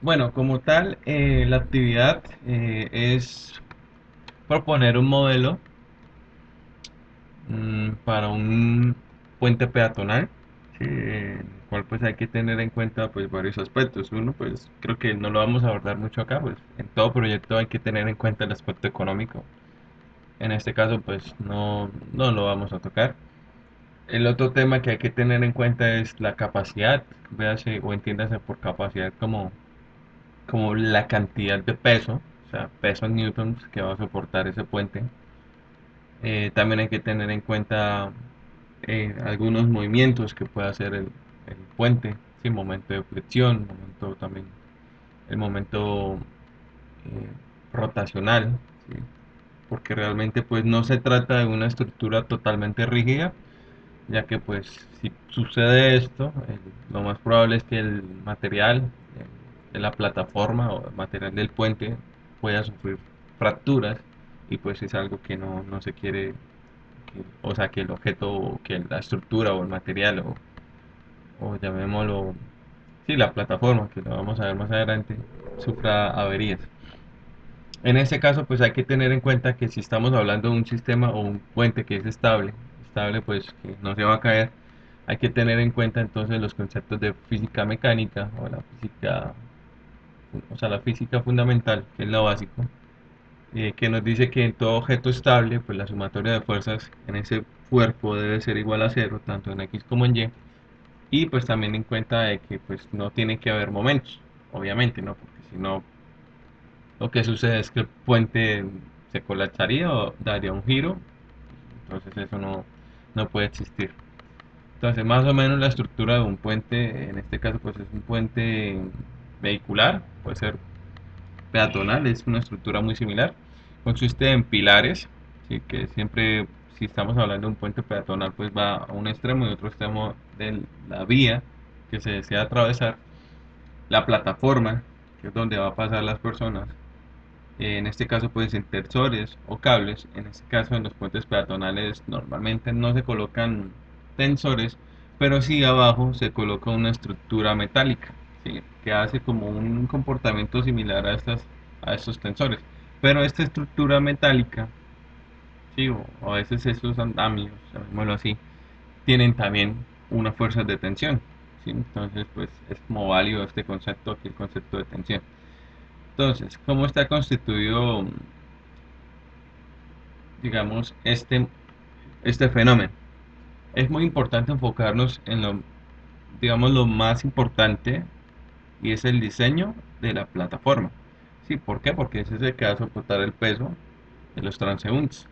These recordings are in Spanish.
Bueno, como tal, la actividad es proponer un modelo para un puente peatonal, sí, en el cual pues hay que tener en cuenta pues varios aspectos. Uno, pues creo que no lo vamos a abordar mucho acá, pues en todo proyecto hay que tener en cuenta el aspecto económico. En este caso pues no lo vamos a tocar. El otro tema que hay que tener en cuenta es la capacidad, véase o entiéndase por capacidad como la cantidad de peso, o sea, peso en newtons que va a soportar ese puente. También hay que tener en cuenta algunos movimientos que puede hacer el puente, sí, momento de flexión, momento también, el momento rotacional, ¿sí? Porque realmente pues no se trata de una estructura totalmente rígida, ya que pues si sucede esto, lo más probable es que el material de la plataforma o el material del puente pueda sufrir fracturas y pues es algo que no se quiere, o sea, que el objeto, o que la estructura o el material o llamémoslo, sí, la plataforma, que lo vamos a ver más adelante, sufra averías. En este caso, pues hay que tener en cuenta que si estamos hablando de un sistema o un puente que es estable pues que no se va a caer, hay que tener en cuenta entonces los conceptos de física mecánica o la física, o sea, la física fundamental, que es lo básico, que nos dice que en todo objeto estable, pues la sumatoria de fuerzas en ese cuerpo debe ser igual a cero, tanto en X como en Y, y pues también en cuenta de que pues no tiene que haber momentos, obviamente, ¿no? Porque si no, lo que sucede es que el puente se colapsaría o daría un giro, entonces eso no puede existir. Entonces, más o menos la estructura de un puente, en este caso, pues es un puente vehicular, puede ser peatonal, es una estructura muy similar. Consiste en pilares, ¿sí? Que siempre, si estamos hablando de un puente peatonal, pues va a un extremo y otro extremo de la vía que se desea atravesar. La plataforma, que es donde va a pasar las personas, en este caso pueden ser tensores o cables. En este caso en los puentes peatonales normalmente no se colocan tensores, pero sí abajo se coloca una estructura metálica, ¿sí? Que hace como un comportamiento similar a estos tensores. Pero esta estructura metálica, ¿sí? O a veces esos andamios, llamémoslo así, tienen también unas fuerzas de tensión, ¿sí? Entonces pues es como válido este concepto aquí, el concepto de tensión. Entonces, ¿cómo está constituido, digamos, este fenómeno? Es muy importante enfocarnos en lo, digamos, lo más importante y es el diseño de la plataforma. Sí, ¿por qué? Porque ese es el que va a soportar el peso de los transeúntes.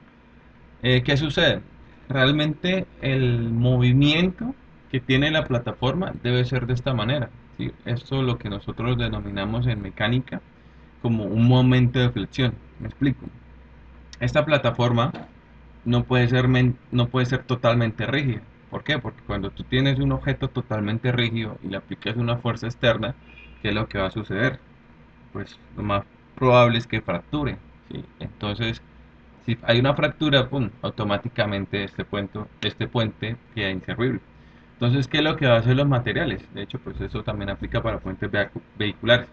¿Qué sucede? Realmente el movimiento que tiene la plataforma debe ser de esta manera, ¿sí? Esto es lo que nosotros denominamos en mecánica como un momento de flexión. Me explico. Esta plataforma no puede ser totalmente rígida. ¿Por qué? Porque cuando tú tienes un objeto totalmente rígido y le aplicas una fuerza externa, ¿qué es lo que va a suceder? Pues lo más probable es que fracture, ¿sí? Entonces, si hay una fractura, ¡pum!, automáticamente este puente queda inservible. Entonces, ¿qué es lo que va a hacer los materiales? De hecho, pues eso también aplica para puentes vehiculares.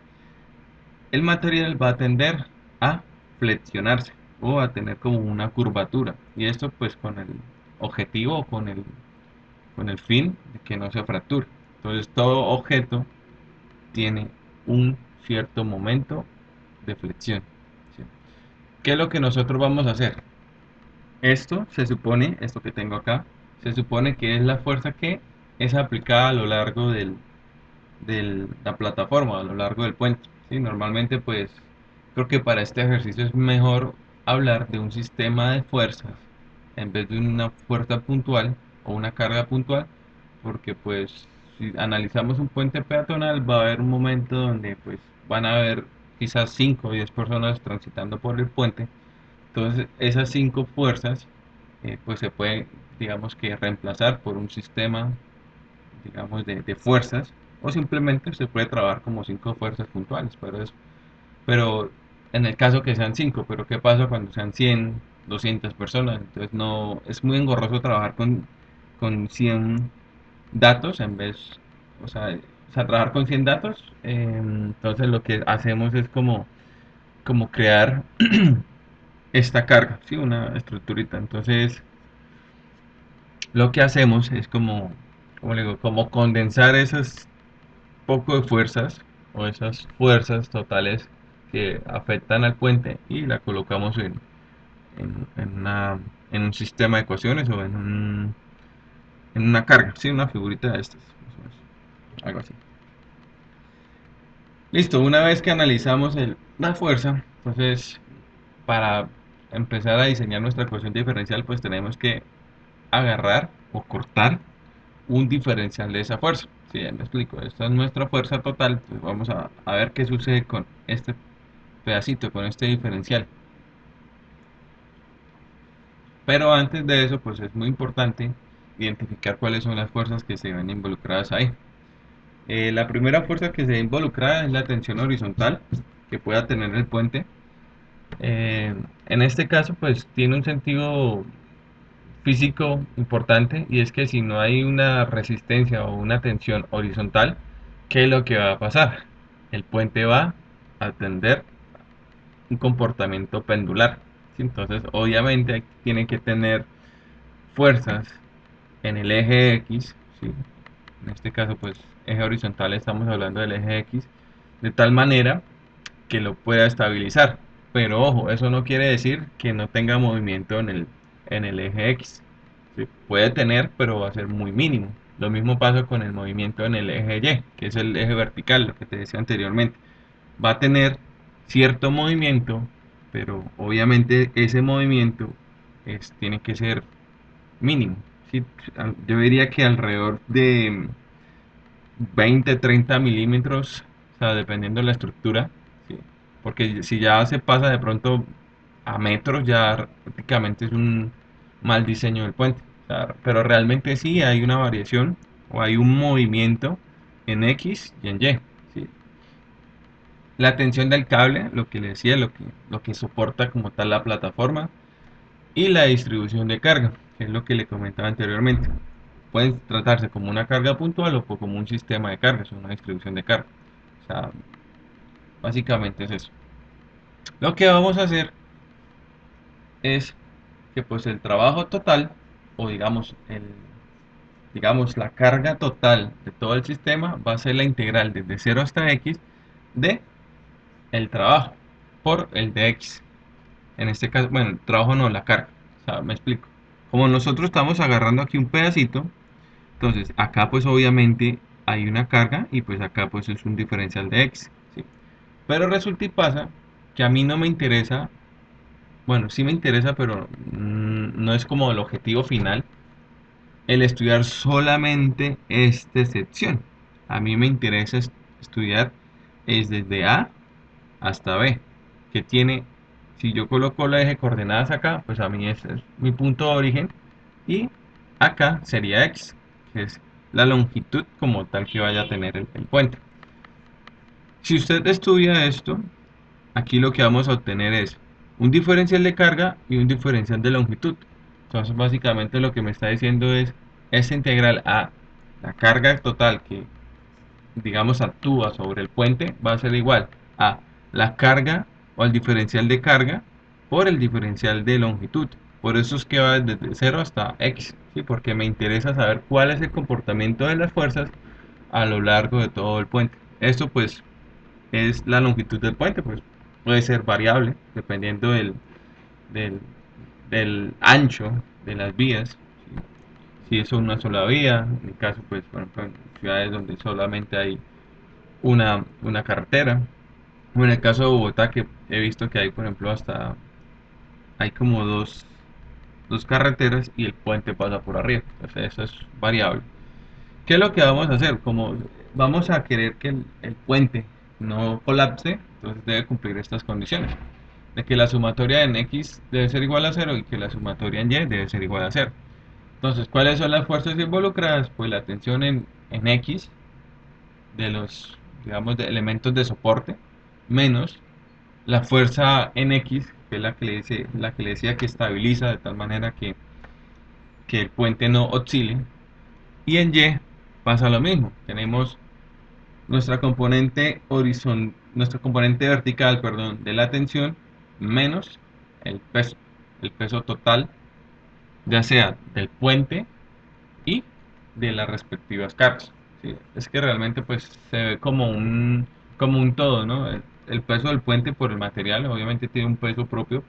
El material va a tender a flexionarse o a tener como una curvatura, y esto pues con el objetivo o con el fin de que no se fracture. Entonces todo objeto tiene un cierto momento de flexión, ¿sí? ¿Qué es lo que nosotros vamos a hacer? Esto que tengo acá, se supone que es la fuerza que es aplicada a lo largo de la plataforma, a lo largo del puente, ¿sí? Normalmente pues creo que para este ejercicio es mejor hablar de un sistema de fuerzas en vez de una fuerza puntual o una carga puntual, porque pues si analizamos un puente peatonal va a haber un momento donde pues van a haber quizás 5 o 10 personas transitando por el puente. Entonces esas 5 fuerzas pues se pueden, digamos, que reemplazar por un sistema, digamos, de fuerzas, o simplemente se puede trabajar como 5 fuerzas puntuales, pero en el caso que sean 5. Pero ¿qué pasa cuando sean 100, 200 personas? Entonces no, es muy engorroso trabajar con 100 datos en vez, o sea, o sea, trabajar con 100 datos. Entonces lo que hacemos es como crear esta carga, ¿sí? Una estructurita. Entonces lo que hacemos es como le digo, como condensar esas poco de fuerzas o esas fuerzas totales que afectan al puente y la colocamos en un sistema de ecuaciones o en una carga, ¿sí? Una figurita de estas, más o menos, algo así. Listo, una vez que analizamos la fuerza, entonces para empezar a diseñar nuestra ecuación diferencial, pues tenemos que agarrar o cortar un diferencial de esa fuerza. Si ya me explico, esta es nuestra fuerza total, pues vamos a ver qué sucede con este pedacito, con este diferencial. Pero antes de eso, pues es muy importante identificar cuáles son las fuerzas que se ven involucradas ahí. La primera fuerza que se ve involucrada es la tensión horizontal que pueda tener el puente. Eh, en este caso, pues tiene un sentido físico importante y es que si no hay una resistencia o una tensión horizontal, ¿qué es lo que va a pasar? El puente va a tender un comportamiento pendular. ¿Sí? Entonces, obviamente, tiene que tener fuerzas en el eje X, ¿sí? En este caso, pues, eje horizontal, estamos hablando del eje X, de tal manera que lo pueda estabilizar. Pero ojo, eso no quiere decir que no tenga movimiento en el eje X. ¿Sí? Puede tener, pero va a ser muy mínimo. Lo mismo pasa con el movimiento en el eje Y, que es el eje vertical, lo que te decía anteriormente. Va a tener cierto movimiento, pero obviamente ese movimiento tiene que ser mínimo. ¿Sí? Yo diría que alrededor de 20-30 milímetros, o sea, dependiendo de la estructura, ¿sí? Porque si ya se pasa de pronto a metros, ya prácticamente es un mal diseño del puente. O sea, pero realmente sí hay una variación o hay un movimiento en X y en Y. ¿Sí? La tensión del cable, lo que le decía, lo que soporta como tal la plataforma, y la distribución de carga, que es lo que le comentaba anteriormente. Pueden tratarse como una carga puntual o como un sistema de cargas, una distribución de carga. O sea, básicamente es eso. Lo que vamos a hacer es que pues el trabajo total, o digamos la carga total de todo el sistema va a ser la integral desde 0 hasta x de el trabajo por el de x. En este caso, bueno, el trabajo no, la carga. O sea, me explico. Como nosotros estamos agarrando aquí un pedacito, entonces acá pues obviamente hay una carga y pues acá pues es un diferencial de x, ¿sí? Pero resulta y pasa que a mí no me interesa, bueno, sí me interesa, pero no es como el objetivo final el estudiar solamente esta sección. A mí me interesa estudiar es desde A hasta B, que tiene, si yo coloco la eje de coordenadas acá, pues a mí ese es mi punto de origen y acá sería X, que es la longitud como tal que vaya a tener el puente. Si usted estudia esto, aquí lo que vamos a obtener es un diferencial de carga y un diferencial de longitud. Entonces básicamente lo que me está diciendo es esta integral a la carga total que digamos actúa sobre el puente va a ser igual a la carga o al diferencial de carga por el diferencial de longitud. Por eso es que va desde 0 hasta x, ¿sí? Porque me interesa saber cuál es el comportamiento de las fuerzas a lo largo de todo el puente. Esto pues es la longitud del puente, pues puede ser variable dependiendo del, del ancho de las vías. ¿Sí? Si es una sola vía, en mi caso pues por ejemplo en ciudades donde solamente hay una carretera. O en el caso de Bogotá, que he visto que hay, por ejemplo, hasta hay como dos carreteras y el puente pasa por arriba. Entonces, eso es variable. ¿Qué es lo que vamos a hacer? Como vamos a querer que el puente no colapse, entonces debe cumplir estas condiciones. De que la sumatoria en X debe ser igual a cero y que la sumatoria en Y debe ser igual a cero. Entonces, ¿cuáles son las fuerzas involucradas? Pues la tensión en X de los, digamos, de elementos de soporte, menos la fuerza en X, que es la que le decía que estabiliza de tal manera que el puente no oscile, y en Y pasa lo mismo, tenemos nuestra componente vertical, perdón, de la tensión menos el peso total, ya sea del puente y de las respectivas cargas. ¿Sí? Es que realmente pues se ve como un todo, ¿no? El peso del puente por el material obviamente tiene un peso propio,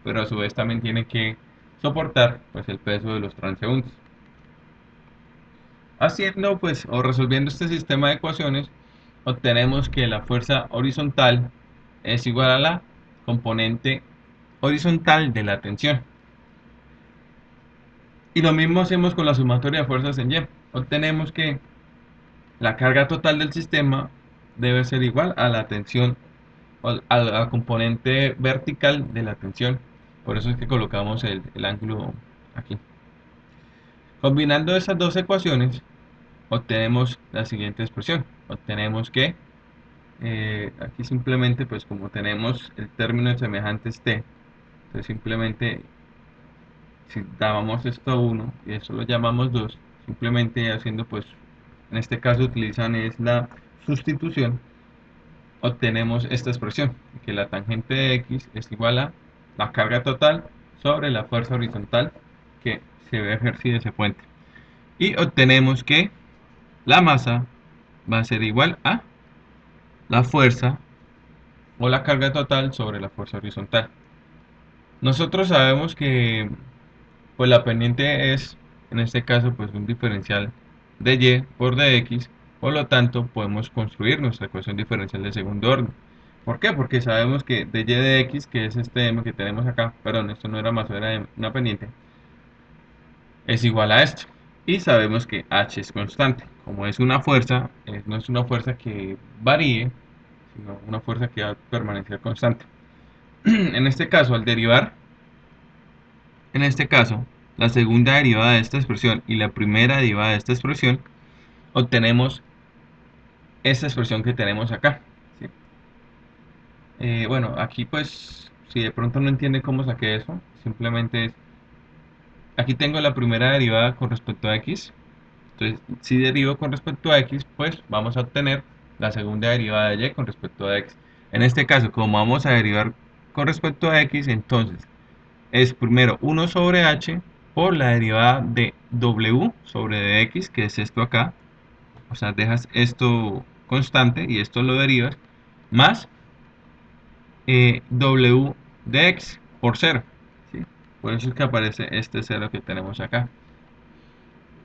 pero a su vez también tiene que soportar pues el peso de los transeúntes. Haciendo pues o resolviendo este sistema de ecuaciones, obtenemos que la fuerza horizontal es igual a la componente horizontal de la tensión. Y lo mismo hacemos con la sumatoria de fuerzas en Y. Obtenemos que la carga total del sistema debe ser igual a la tensión o a la componente vertical de la tensión. Por eso es que colocamos el ángulo aquí. Combinando esas dos ecuaciones, obtenemos la siguiente expresión. Obtenemos que aquí simplemente, pues como tenemos el término de semejantes t, entonces simplemente si dábamos esto 1 y esto lo llamamos 2, simplemente haciendo pues, en este caso utilizan es la sustitución, obtenemos esta expresión, que la tangente de x es igual a la carga total sobre la fuerza horizontal que se ve ejercida ese puente. Y obtenemos que la masa va a ser igual a la fuerza o la carga total sobre la fuerza horizontal. Nosotros sabemos que pues la pendiente es, en este caso, pues un diferencial de y por dx, por lo tanto podemos construir nuestra ecuación diferencial de segundo orden. ¿Por qué? Porque sabemos que de y de x, que es este m que tenemos acá, perdón, esto no era masa, era una pendiente, es igual a esto. Y sabemos que h es constante. Como es una fuerza, no es una fuerza que varíe, sino una fuerza que va a permanecer constante. En este caso, al derivar, en este caso, la segunda derivada de esta expresión y la primera derivada de esta expresión, obtenemos esta expresión que tenemos acá. ¿Sí? Bueno, aquí pues, si de pronto no entiende cómo saqué eso, simplemente aquí tengo la primera derivada con respecto a x. Entonces, si derivo con respecto a x, pues vamos a obtener la segunda derivada de y con respecto a x. En este caso, como vamos a derivar con respecto a x, entonces es primero 1 sobre h por la derivada de w sobre dx, que es esto acá. O sea, dejas esto constante y esto lo derivas, más w de x por 0. ¿Sí? Por eso es que aparece este 0 que tenemos acá.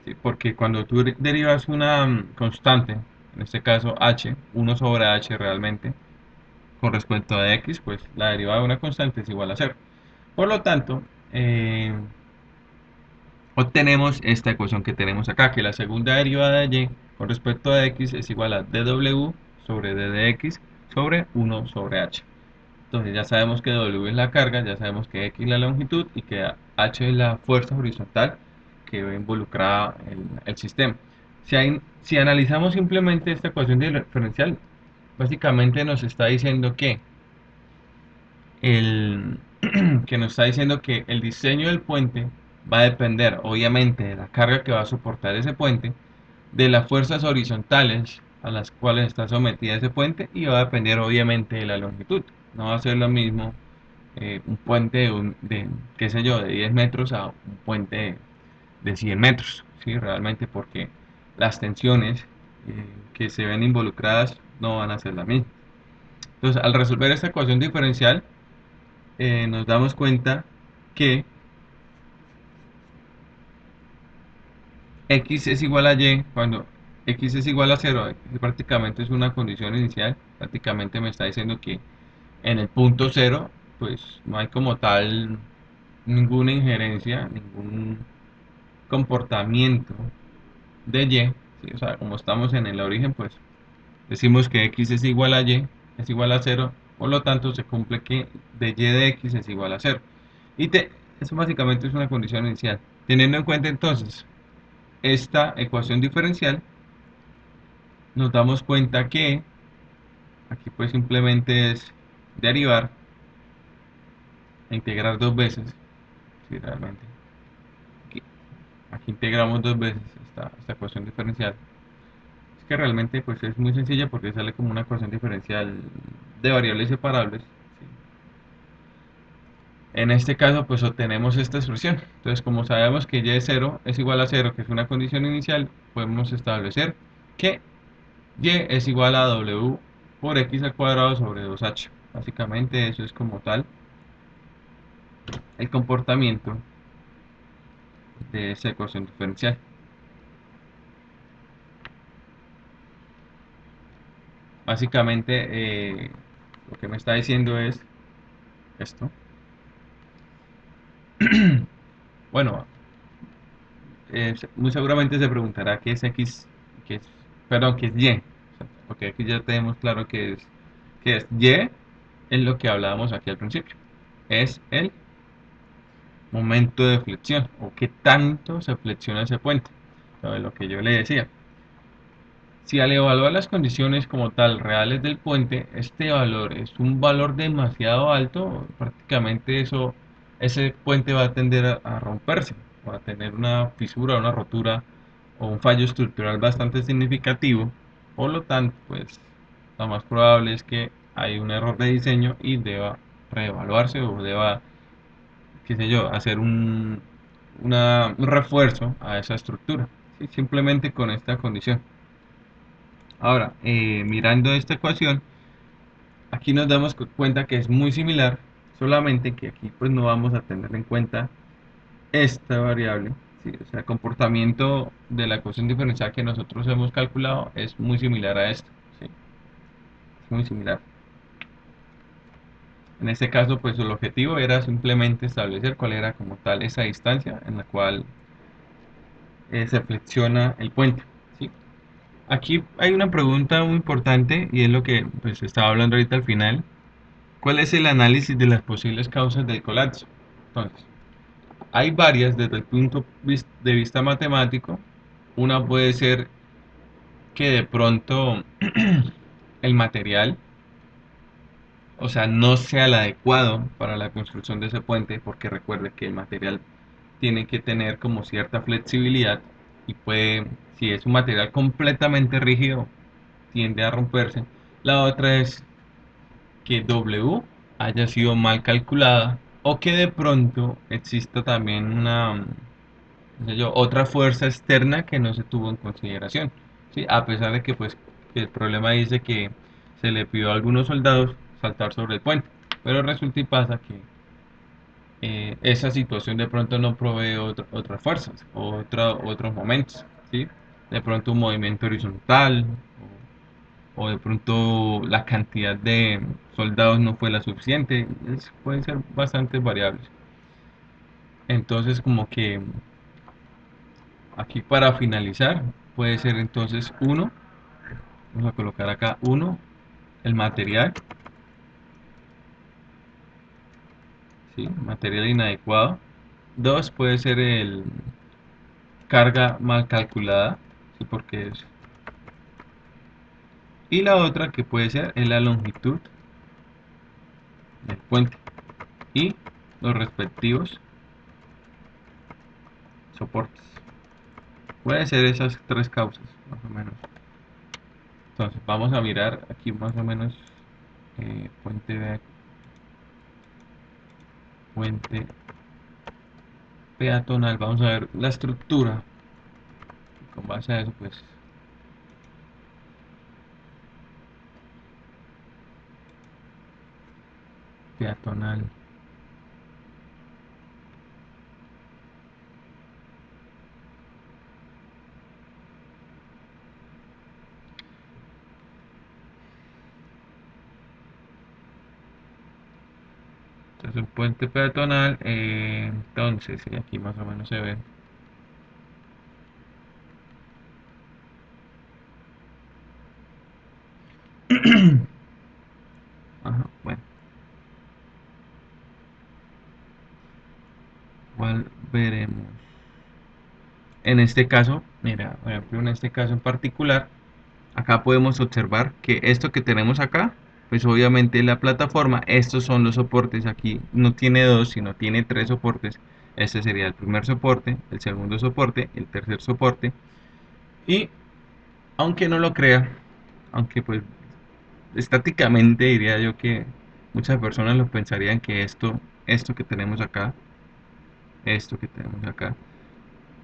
¿Sí? Porque cuando tú derivas una constante, en este caso h, 1 sobre h realmente, con respecto a x, pues la derivada de una constante es igual a 0. Por lo tanto, obtenemos esta ecuación que tenemos acá, que la segunda derivada de y con respecto a x es igual a dw sobre d de x sobre 1 sobre h. Entonces ya sabemos que w es la carga, ya sabemos que x es la longitud y que h es la fuerza horizontal que ve involucrada el sistema. Si analizamos simplemente esta ecuación diferencial, básicamente nos está diciendo el, que nos está diciendo que el diseño del puente va a depender obviamente de la carga que va a soportar ese puente, de las fuerzas horizontales a las cuales está sometida ese puente y va a depender obviamente de la longitud. No va a ser lo mismo un puente qué sé yo, de 10 metros a un puente de 100 metros, ¿sí? Realmente porque las tensiones que se ven involucradas no van a ser las mismas. Entonces, al resolver esta ecuación diferencial, nos damos cuenta que x es igual a y cuando x es igual a 0, prácticamente es una condición inicial, prácticamente me está diciendo que en el punto 0 pues no hay como tal ninguna injerencia, ningún comportamiento de y, ¿sí? O sea, como estamos en el origen, pues decimos que x es igual a y, es igual a 0, por lo tanto se cumple que de y de x es igual a 0. Eso básicamente es una condición inicial. Teniendo en cuenta entonces esta ecuación diferencial, nos damos cuenta que aquí pues simplemente es derivar e integrar dos veces, ¿sí? Realmente. Aquí, aquí integramos dos veces esta ecuación diferencial. que realmente pues es muy sencilla porque sale como una ecuación diferencial de variables separables. ¿Sí? En este caso pues obtenemos esta expresión. Entonces como sabemos que y de 0 es igual a 0, que es una condición inicial, podemos establecer que y es igual a w por x al cuadrado sobre 2h. Básicamente eso es como tal el comportamiento de esa ecuación diferencial. Básicamente lo que me está diciendo es esto. Bueno, muy seguramente se preguntará qué es x, qué es, perdón, qué es y. Porque aquí ya tenemos claro que es y, es lo que hablábamos aquí al principio. Es el momento de flexión o qué tanto se flexiona ese puente. ¿Sabe? Lo que yo le decía. Si al evaluar las condiciones como tal reales del puente, este valor es un valor demasiado alto, prácticamente ese puente va a tender a romperse, va a tener una fisura, una rotura o un fallo estructural bastante significativo. Por lo tanto, pues lo más probable es que hay un error de diseño y deba reevaluarse o deba, qué sé yo, hacer un refuerzo a esa estructura, ¿sí? Simplemente con esta condición. Ahora, mirando esta ecuación, aquí nos damos cuenta que es muy similar, solamente que aquí pues no vamos a tener en cuenta esta variable, ¿sí? O sea, el comportamiento de la ecuación diferencial que nosotros hemos calculado es muy similar a esto, ¿sí? Es muy similar. En este caso, pues el objetivo era simplemente establecer cuál era como tal esa distancia en la cual se flexiona el puente, ¿sí? Aquí hay una pregunta muy importante y es lo que pues estaba hablando ahorita al final. ¿Cuál es el análisis de las posibles causas del colapso? Entonces, hay varias desde el punto de vista matemático. Una puede ser que de pronto el material, o sea, no sea el adecuado para la construcción de ese puente, porque recuerde que el material tiene que tener como cierta flexibilidad y puede, si es un material completamente rígido, tiende a romperse. La otra es que W haya sido mal calculada o que de pronto exista también una, qué sé yo, otra fuerza externa que no se tuvo en consideración, ¿sí? A pesar de que pues que el problema dice que se le pidió a algunos soldados saltar sobre el puente, pero resulta y pasa que esa situación de pronto no provee otras fuerzas o otros momentos, ¿sí? De pronto un movimiento horizontal o de pronto la cantidad de soldados no fue la suficiente, pueden ser bastante variables. Entonces como que aquí para finalizar puede ser entonces uno, vamos a colocar acá uno, el material, ¿sí? Material inadecuado. Dos puede ser el carga mal calculada, ¿sí? Porque es. Y la otra que puede ser es la longitud del puente y los respectivos soportes. Puede ser esas tres causas, más o menos. Entonces, vamos a mirar aquí más o menos puente, puente peatonal. Vamos a ver la estructura. Con base a eso, pues, peatonal. Entonces, un puente peatonal. Entonces, sí, aquí más o menos se ve. Ajá, bueno, ¿cuál veremos? En este caso, mira, por ejemplo, en este caso en particular, acá podemos observar que esto que tenemos acá, pues obviamente la plataforma, estos son los soportes, aquí no tiene dos, sino tiene tres soportes. Este sería el primer soporte, el segundo soporte, el tercer soporte y Aunque no lo crea, aunque pues estáticamente diría yo que muchas personas lo pensarían que esto que tenemos acá, esto que tenemos acá,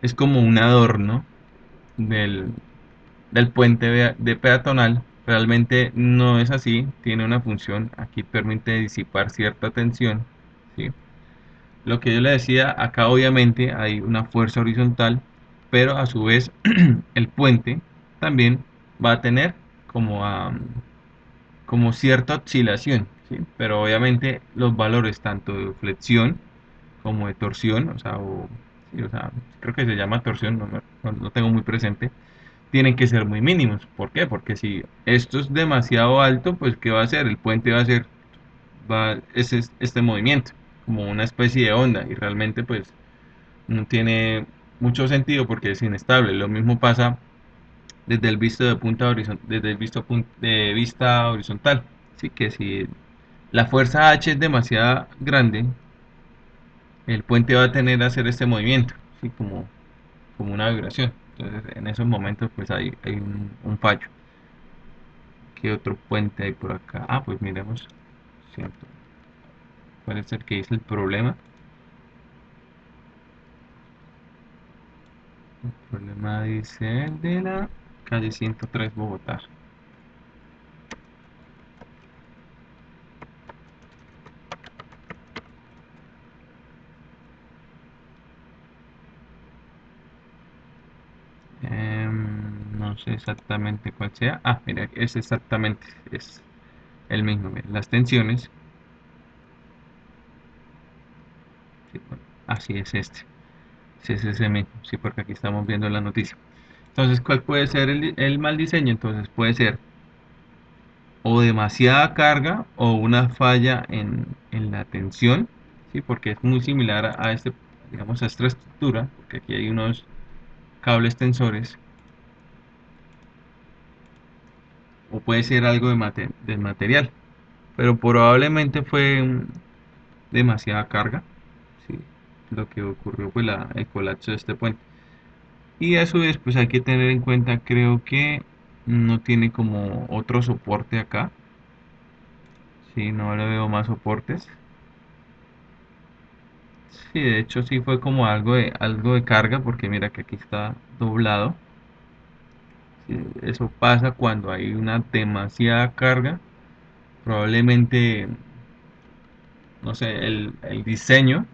es como un adorno del, del puente de peatonal. Realmente no es así, tiene una función, aquí permite disipar cierta tensión, ¿sí? Lo que yo le decía, acá obviamente hay una fuerza horizontal, pero a su vez el puente también va a tener como, como cierta oscilación, ¿sí? Pero obviamente los valores tanto de flexión como de torsión, sí, o sea, creo que se llama torsión, no tengo muy presente, tienen que ser muy mínimos. ¿Por qué? Porque si esto es demasiado alto, pues ¿qué va a hacer? El puente va a hacer este movimiento, como una especie de onda, y realmente pues no tiene mucho sentido porque es inestable. Lo mismo pasa desde el visto de punta desde el de vista horizontal. Sí, que si la fuerza H es demasiado grande, el puente va a tener que hacer este movimiento, ¿sí? Como una vibración. Entonces, en esos momentos, pues hay un fallo. ¿Qué otro puente hay por acá? Ah, pues miremos. Siento. ¿Cuál es el que dice el problema? El problema dice el de la calle 103 Bogotá. No sé exactamente cuál sea. Ah, mira, es exactamente, es el mismo. Mira, las tensiones. Sí, bueno, así es este. Sí, es ese mismo. Sí, porque aquí estamos viendo la noticia. Entonces, ¿cuál puede ser el mal diseño? Entonces, puede ser o demasiada carga o una falla en la tensión, ¿sí? Porque es muy similar a este, digamos, a esta estructura, porque aquí hay unos cables tensores, o puede ser algo del material, pero probablemente fue demasiada carga, ¿sí? Lo que ocurrió fue el colapso de este puente. Y a su vez, pues hay que tener en cuenta, creo que no tiene como otro soporte acá, ¿sí? No le veo más soportes. Sí, de hecho sí fue como algo de carga, porque mira que aquí está doblado. Sí, eso pasa cuando hay una demasiada carga. Probablemente, no sé, el diseño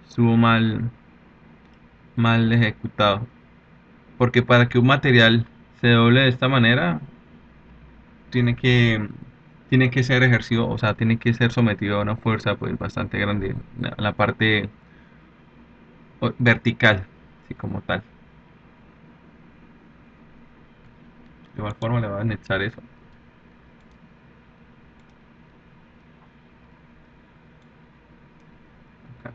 estuvo mal ejecutado. Porque para que un material se doble de esta manera, tiene que, tiene que ser ejercido, o sea, tiene que ser sometido a una fuerza pues bastante grande, la parte vertical, así como tal. De igual forma le voy a anexar eso. Acá.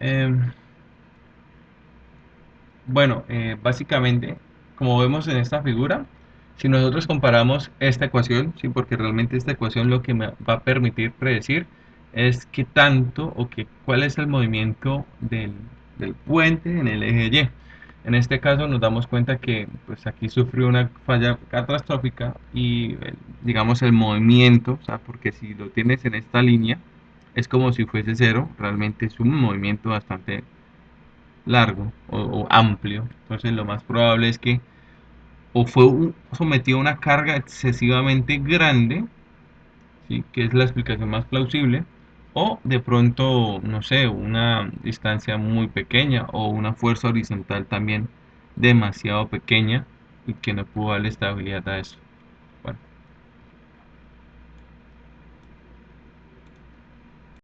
Em, Bueno, básicamente, como vemos en esta figura, si nosotros comparamos esta ecuación, sí, porque realmente esta ecuación lo que me va a permitir predecir es qué tanto o cuál es el movimiento del puente en el eje Y. En este caso nos damos cuenta que pues aquí sufrió una falla catastrófica y digamos el movimiento, o sea, porque si lo tienes en esta línea es como si fuese cero, realmente es un movimiento bastante largo o amplio. Entonces lo más probable es que o fue sometido a una carga excesivamente grande, ¿sí? Que es la explicación más plausible, o de pronto, no sé, una distancia muy pequeña o una fuerza horizontal también demasiado pequeña y que no pudo darle estabilidad a eso.